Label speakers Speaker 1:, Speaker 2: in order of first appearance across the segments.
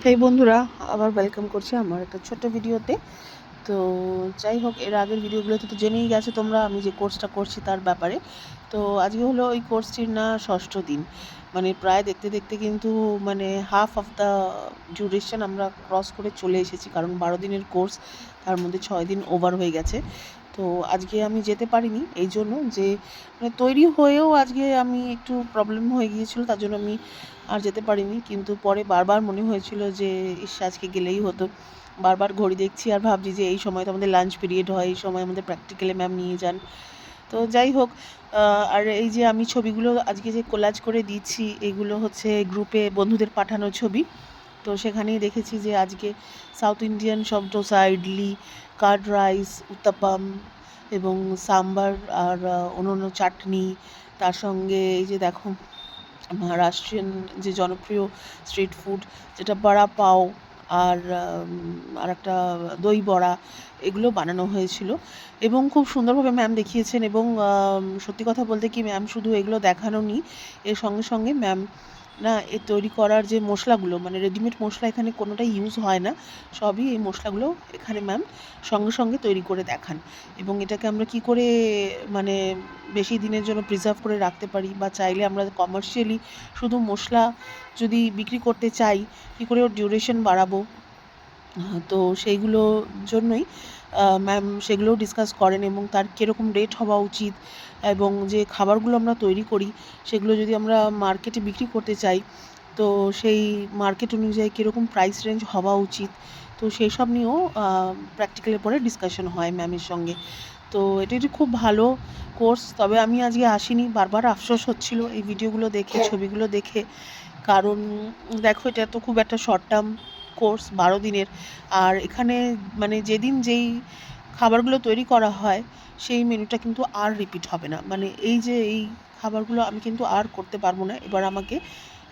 Speaker 1: হেই বন্ধুরা, আবার ওয়েলকাম করছি আমার একটা ছোট্ট ভিডিওতে। তো যাই হোক, এর আগের ভিডিওগুলোতে তো জেনেই গেছো তোমরা আমি যে কোর্সটা করছি তার ব্যাপারে। তো আজকে হলো ওই কোর্সটির না ষষ্ঠ দিন। মানে প্রায় দেখতে দেখতে কিন্তু মানে হাফ অফ দ্য ডিউরেশন আমরা ক্রস করে চলে এসেছি, কারণ 12 দিনের কোর্স, তার মধ্যে 6 দিন ওভার হয়ে গেছে। তো আজকে আমি যেতে পারিনি এই জন্য যে মানে তৈরি হয়েও আজকে আমি একটু প্রবলেম হয়ে গিয়েছিলো, তার জন্য আমি আর যেতে পারিনি। কিন্তু পরে বারবার মনে হয়েছিল যে ইস, আজকে গেলেই হতো। বারবার ঘড়ি দেখছি আর ভাবছি যে এই সময় তো আমাদের লাঞ্চ পিরিয়ড হয়, এই সময় আমাদের প্র্যাকটিক্যালে ম্যাম নিয়ে যান। তো যাই হোক, আর এই যে আমি ছবিগুলো আজকে যে কোলাজ করে দিচ্ছি, এগুলো হচ্ছে গ্রুপে বন্ধুদের পাঠানো ছবি। তো সেখানেই দেখেছি যে আজকে সাউথ ইন্ডিয়ান সব ডোসা, ইডলি, কার্ড রাইস, উত্তাপাম এবং সাম্বার আর অন্য চাটনি, তার সঙ্গে এই যে দেখো মহারাষ্ট্রিয়ান যে জনপ্রিয় স্ট্রিট ফুড যেটা বড়া পাও, আর আর একটা দই বড়া, এগুলো বানানো হয়েছিল এবং খুব সুন্দরভাবে ম্যাম দেখিয়েছেন। এবং সত্যি কথা বলতে কি, ম্যাম শুধু এগুলো দেখানো নি, এর সঙ্গে সঙ্গে ম্যাম না এ তৈরি করার যে মশলাগুলো, মানে রেডিমেড মশলা এখানে কোনোটাই ইউজ হয় না, সবই এই মশলাগুলো এখানে ম্যাম সঙ্গে সঙ্গে তৈরি করে দেখান। এবং এটাকে আমরা কি করে মানে বেশি দিনের জন্য প্রিজার্ভ করে রাখতে পারি, বা চাইলে আমরা কমার্শিয়ালি শুধু মশলা যদি বিক্রি করতে চাই, কী করে ওর ডিউরেশন বাড়াবো। তো সেইগুলোর জন্যই ম্যাম সেগুলোও ডিসকাস করেন, এবং তার কীরকম রেট হওয়া উচিত, এবং যে খাবারগুলো আমরা তৈরি করি সেগুলো যদি আমরা মার্কেটে বিক্রি করতে চাই, তো সেই মার্কেট অনুযায়ী কীরকম প্রাইস রেঞ্জ হওয়া উচিত। তো সেই সব নিয়েও প্র্যাকটিক্যালের পরে ডিসকাশন হয় ম্যামের সঙ্গে। তো এটা একটি খুব ভালো কোর্স। তবে আমি আজকে আসিনি, বারবার আফসোস হচ্ছিল এই ভিডিওগুলো দেখে, ছবিগুলো দেখে। কারণ দেখো, এটা তো খুব একটা শর্ট টার্ম কোর্স, 12 দিনের। আর এখানে মানে যেদিন যেই খাবারগুলো তৈরি করা হয় সেই মেনুটা কিন্তু আর রিপিট হবে না। মানে এই যে এই খাবারগুলো আমি কিন্তু আর করতে পারবো না। এবার আমাকে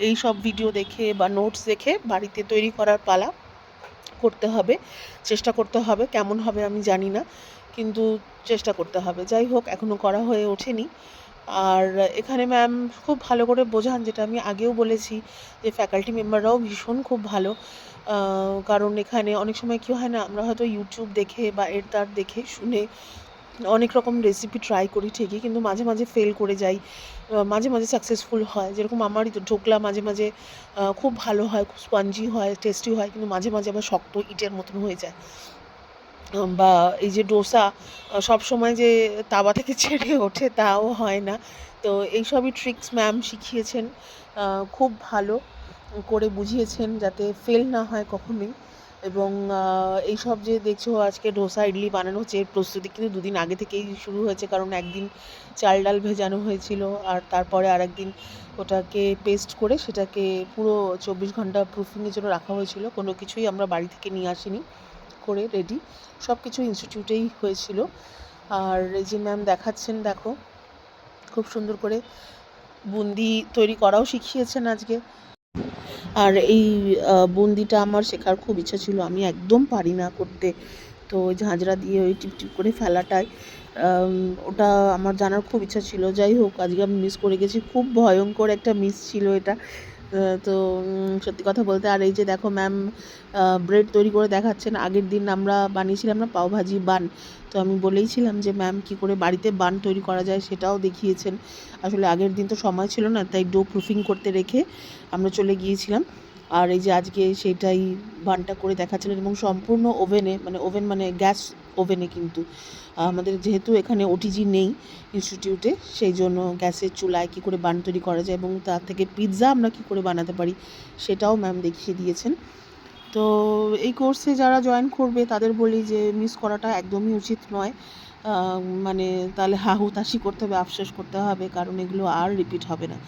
Speaker 1: এই সব ভিডিও দেখে বা নোটস দেখে বাড়িতে তৈরি করার পালা করতে হবে, চেষ্টা করতে হবে। কেমন হবে আমি জানি না, কিন্তু চেষ্টা করতে হবে। যাই হোক, এখনও করা হয়ে ওঠেনি। আর এখানে ম্যাম খুব ভালো করে বোঝান, যেটা আমি আগেও বলেছি যে ফ্যাকাল্টি মেম্বাররাও ভীষণ খুব ভালো। কারণ এখানে অনেক সময় কী হয় না, আমরা হয়তো ইউটিউব দেখে বা এর তার দেখে শুনে অনেক রকম রেসিপি ট্রাই করি ঠিকই, কিন্তু মাঝে মাঝে ফেল করে যাই, মাঝে মাঝে সাকসেসফুল হয়। যেরকম আমারই তো ঢোকলা মাঝে মাঝে খুব ভালো হয়, খুব স্পঞ্জি হয়, টেস্টি হয়, কিন্তু মাঝে মাঝে আবার শক্ত ইটের মতন হয়ে যায়। বা এই যে ডোসা সবসময় যে তাওয়া থেকে ছেড়ে ওঠে তাও হয় না। তো এইসবই ট্রিক্স ম্যাম শিখিয়েছেন, খুব ভালো করে বুঝিয়েছেন যাতে ফেল না হয় কখনোই। এবং এইসব যে দেখছো আজকে ডোসা ইডলি বানানো হচ্ছে, এর প্রস্তুতি কিন্তু 2 দিন আগে থেকেই শুরু হয়েছে। কারণ একদিন চাল ডাল ভেজানো হয়েছিল, আর তারপরে আরেকদিন ওটাকে পেস্ট করে সেটাকে পুরো 24 ঘন্টা প্রুফিংয়ের জন্য রাখা হয়েছিল। কোনো কিছুই আমরা বাড়ি থেকে নিয়ে আসিনি করে রেডি, সব কিছু ইনস্টিটিউটেই হয়েছিল। আর এই যে ম্যাম দেখাচ্ছেন, দেখো খুব সুন্দর করে বুন্দি তৈরি করাও শিখিয়েছেন আজকে। আর এই বুন্দিটা আমার শেখার খুব ইচ্ছা ছিল, আমি একদম পারি না করতে। তো ওই ঝাঁঝরা দিয়ে ওই টিপ টিপ করে ফেলাটাই ওটা আমার জানার খুব ইচ্ছা ছিল। যাই হোক, আজকে আমি মিস করে গেছি, খুব ভয়ঙ্কর একটা মিস ছিল এটা। তো সত্যি কথা বলতে, আর এই যে দেখো ম্যাম ব্রেড তৈরি করে দেখাচ্ছেন। আগের দিন আমরা বানিয়েছিলাম না পাওভাজি বান, তো আমি বলেইছিলাম যে ম্যাম কী করে বাড়িতে বান তৈরি করা যায় সেটাও দেখিয়েছেন। আসলে আগের দিন তো সময় ছিল না, তাই ডো প্রুফিং করতে রেখে আমরা চলে গিয়েছিলাম। আর এই যে আজকে সেটাই বানটা করে দেখাচ্ছেন, এবং সম্পূর্ণ ওভেনে, মানে ওভেন মানে গ্যাস ওভেনে। কিন্তু আমাদের যেহেতু এখানে ওটিজি নেই ইনস্টিটিউটে, সেই জন্য গ্যাসের চুলায় কী করে বান তৈরি করা যায় এবং তার থেকে পিৎজা আমরা কী করে বানাতে পারি সেটাও ম্যাম দেখিয়ে দিয়েছেন। তো এই কোর্সে যারা জয়েন করবে তাদের বলি যে মিস করাটা একদমই উচিত নয়। মানে তাহলে হাহুতাশি করতে হবে, আফসোস করতে হবে, কারণ এগুলো আর রিপিট হবে না।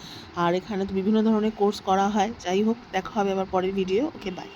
Speaker 1: আর এখানে তো বিভিন্ন ধরনের কোর্স করা হয়। যাই হোক, দেখা হবে আবার পরের ভিডিও। Okay, by.